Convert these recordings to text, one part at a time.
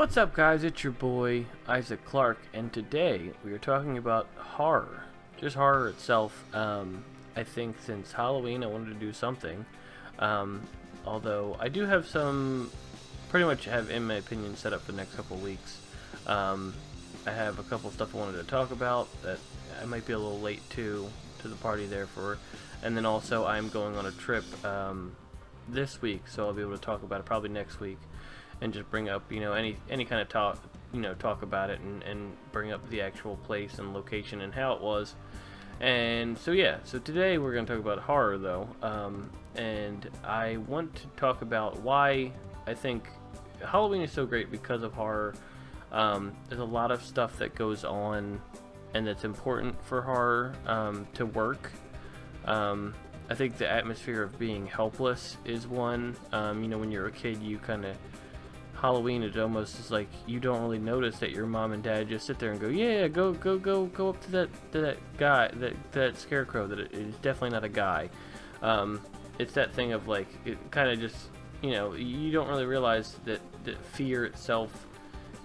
What's up, guys? It's your boy Isaac Clark, and today we are talking about horror. Just horror itself. I think since Halloween I wanted to do something. Although I do have pretty much have, in my opinion, set up for the next couple of weeks. I have a couple of stuff I wanted to talk about that I might be a little late to the party there for. And then also I'm going on a trip this week, so I'll be able to talk about it probably next week. And just bring up, any kind of talk about it, and bring up the actual place and location and how it was. And so today we're going to talk about horror, though, and I want to talk about why I think Halloween is so great because of horror. There's a lot of stuff that goes on and that's important for horror to work. I think the atmosphere of being helpless is one. When you're a kid, you kind of Halloween, it almost is like you don't really notice that your mom and dad just sit there and go, yeah, go up to that guy, that scarecrow. That it is definitely not a guy. It's that thing of like, it kind of just, you don't really realize that fear itself.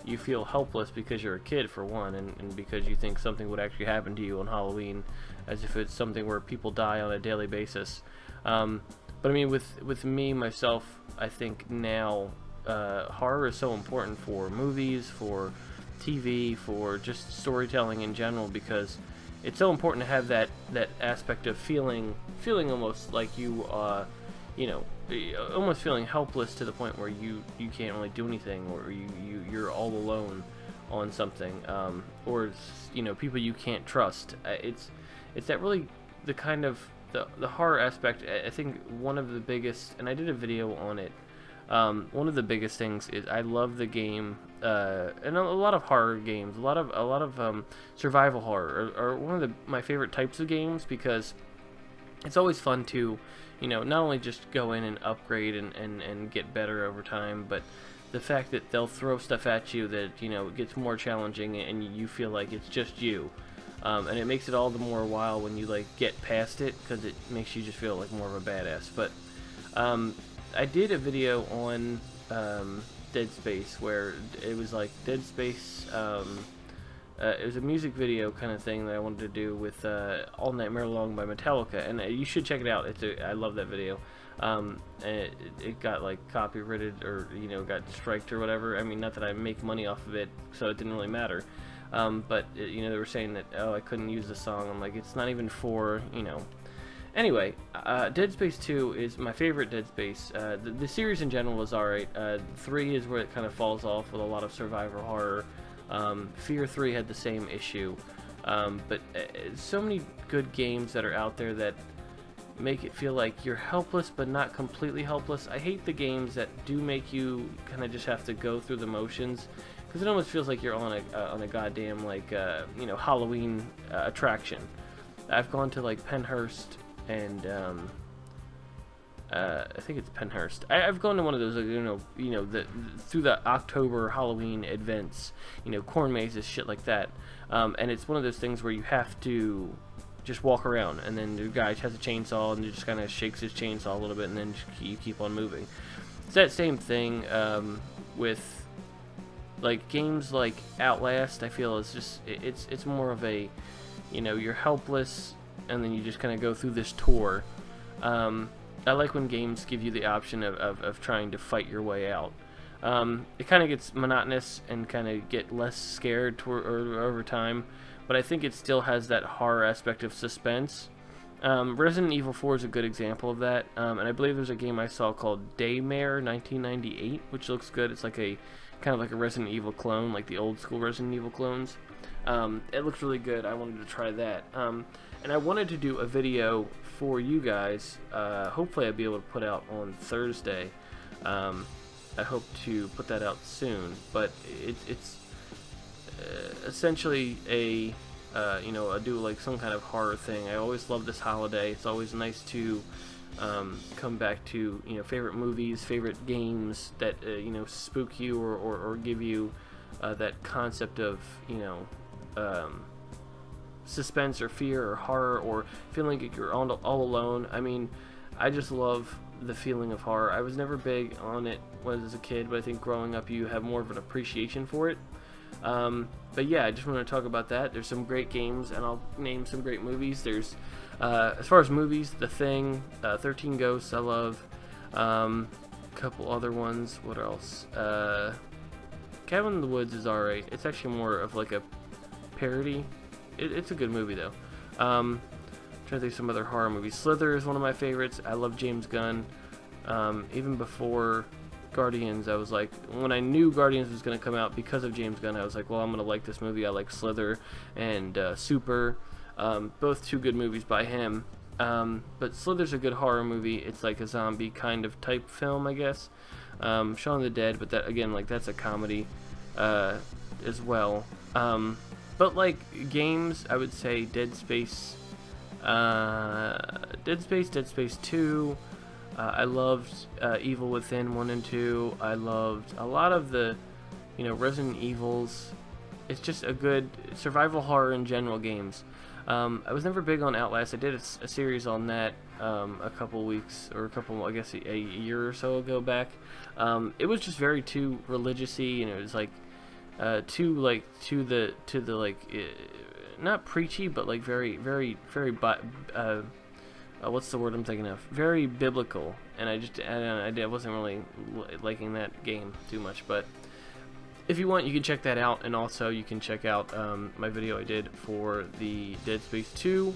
You feel helpless because you're a kid, for one, and because you think something would actually happen to you on Halloween, as if it's something where people die on a daily basis. But I mean, with me myself, I think now. Horror is so important for movies, for TV, for just storytelling in general, because it's so important to have that aspect of feeling almost like you almost feeling helpless to the point where you can't really do anything, or you're all alone on something, or people you can't trust. It's that really the kind of the horror aspect. I think one of the biggest, and I did a video on it. One of the biggest things is I love the game, and a lot of horror games, a lot of survival horror are one of my favorite types of games, because it's always fun to, not only just go in and upgrade and get better over time, but the fact that they'll throw stuff at you that, it gets more challenging and you feel like it's just you. And it makes it all the more wild when you, get past it, because it makes you just feel like more of a badass. But, I did a video on Dead Space, where it was like Dead Space, it was a music video kind of thing that I wanted to do with All Nightmare Long by Metallica, and you should check it out. I love that video. And it got copyrighted, or got striked or whatever. I mean, not that I make money off of it, so it didn't really matter. But they were saying that, I couldn't use the song. I'm like, it's not even for Anyway, Dead Space 2 is my favorite Dead Space. The series in general is alright. 3 is where it kind of falls off with a lot of survival horror. Fear 3 had the same issue. But so many good games that are out there that make it feel like you're helpless but not completely helpless. I hate the games that do make you kind of just have to go through the motions, because it almost feels like you're on a goddamn Halloween attraction. I've gone to Penhurst, and I think it's Penhurst. I've gone to one of those, through the October Halloween events, corn mazes, shit like that. And it's one of those things where you have to just walk around, and then the guy has a chainsaw, and he just kind of shakes his chainsaw a little bit, and then you keep on moving. It's that same thing with games like Outlast. I feel it's more of a, you're helpless, and then you just kind of go through this tour. I like when games give you the option of trying to fight your way out. It kind of gets monotonous and kind of get less scared over time, but I think it still has that horror aspect of suspense. Resident Evil 4 is a good example of that, and I believe there's a game I saw called Daymare 1998, which looks good. It's kind of like a Resident Evil clone, like the old school Resident Evil clones. It looks really good. I wanted to try that. And I wanted to do a video for you guys. Hopefully I'll be able to put out on Thursday. I hope to put that out soon. But it's essentially I do some kind of horror thing. I always love this holiday. It's always nice to come back to favorite movies, favorite games that spook you or give you that concept of suspense or fear or horror, or feeling like you're all alone. I mean, I just love the feeling of horror. I was never big on it as a kid, but I think growing up you have more of an appreciation for it. But yeah, I just want to talk about that. There's some great games, and I'll name some great movies. There's, as far as movies, The Thing, 13 Ghosts, I love. A couple other ones. What else? Cabin in the Woods is alright. It's actually more of like a parody. It's a good movie though. Trying to think of some other horror movies. Slither is one of my favorites. I love James Gunn. Even before Guardians, I was like, when I knew Guardians was going to come out because of James Gunn, I was like, well, I'm going to like this movie. I like Slither and Super. Both two good movies by him. But Slither's a good horror movie. It's like a zombie kind of type film, I guess. Shaun of the Dead, but that, again, like, that's a comedy as well. But like games, I would say Dead Space 2. I loved Evil Within 1 and 2. I loved a lot of the, Resident Evils. It's just a good survival horror in general games. I was never big on Outlast. I did a series on that a couple weeks, or I guess a year or so ago back. It was just very too religious-y, and it was like too like to the not preachy, but like very what's the word I'm thinking of? Very biblical, and I wasn't really liking that game too much. But if you want, you can check that out, and also you can check out my video I did for the Dead Space 2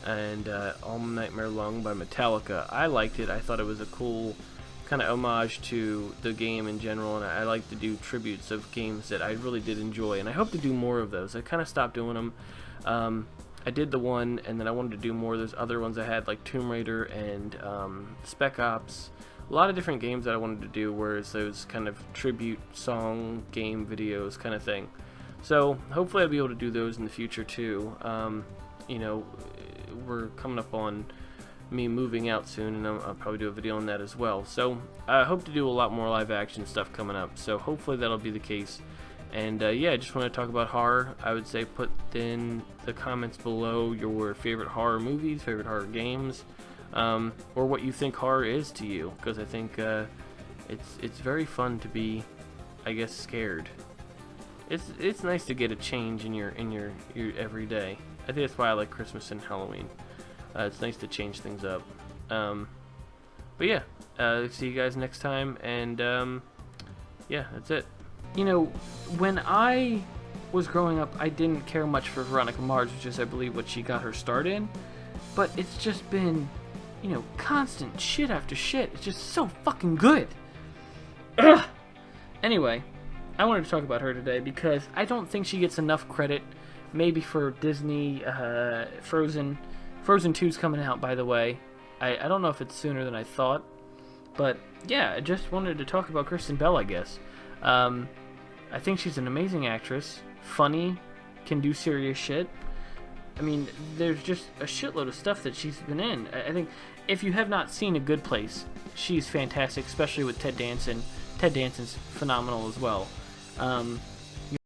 and All Nightmare Long by Metallica. I liked it. I thought it was a cool kind of homage to the game in general, and I like to do tributes of games that I really did enjoy, and I hope to do more of those. I kind of stopped doing them. I did the one, and then I wanted to do more of those other ones I had, like Tomb Raider and Spec Ops. A lot of different games that I wanted to do, whereas those kind of tribute song game videos kind of thing. So hopefully I'll be able to do those in the future too. We're coming up on me moving out soon, and I'll probably do a video on that as well. So I hope to do a lot more live action stuff coming up, so hopefully that'll be the case. And yeah, I just want to talk about horror. I would say put in the comments below your favorite horror movies, favorite horror games, or what you think horror is to you, because I think it's very fun to be, I guess, scared. It's nice to get a change in your everyday. I think that's why I like Christmas and Halloween. It's nice to change things up. But yeah, see you guys next time, and yeah, that's it. When I was growing up, I didn't care much for Veronica Mars, which is, I believe, what she got her start in. But it's just been, constant shit after shit. It's just so fucking good. Ugh. Anyway, I wanted to talk about her today because I don't think she gets enough credit. Maybe for Disney, Frozen. Frozen 2's coming out, by the way. I don't know if it's sooner than I thought. But yeah, I just wanted to talk about Kristen Bell, I guess. I think she's an amazing actress. Funny. Can do serious shit. I mean, there's just a shitload of stuff that she's been in. I think if you have not seen A Good Place, she's fantastic, especially with Ted Danson. Ted Danson's phenomenal as well.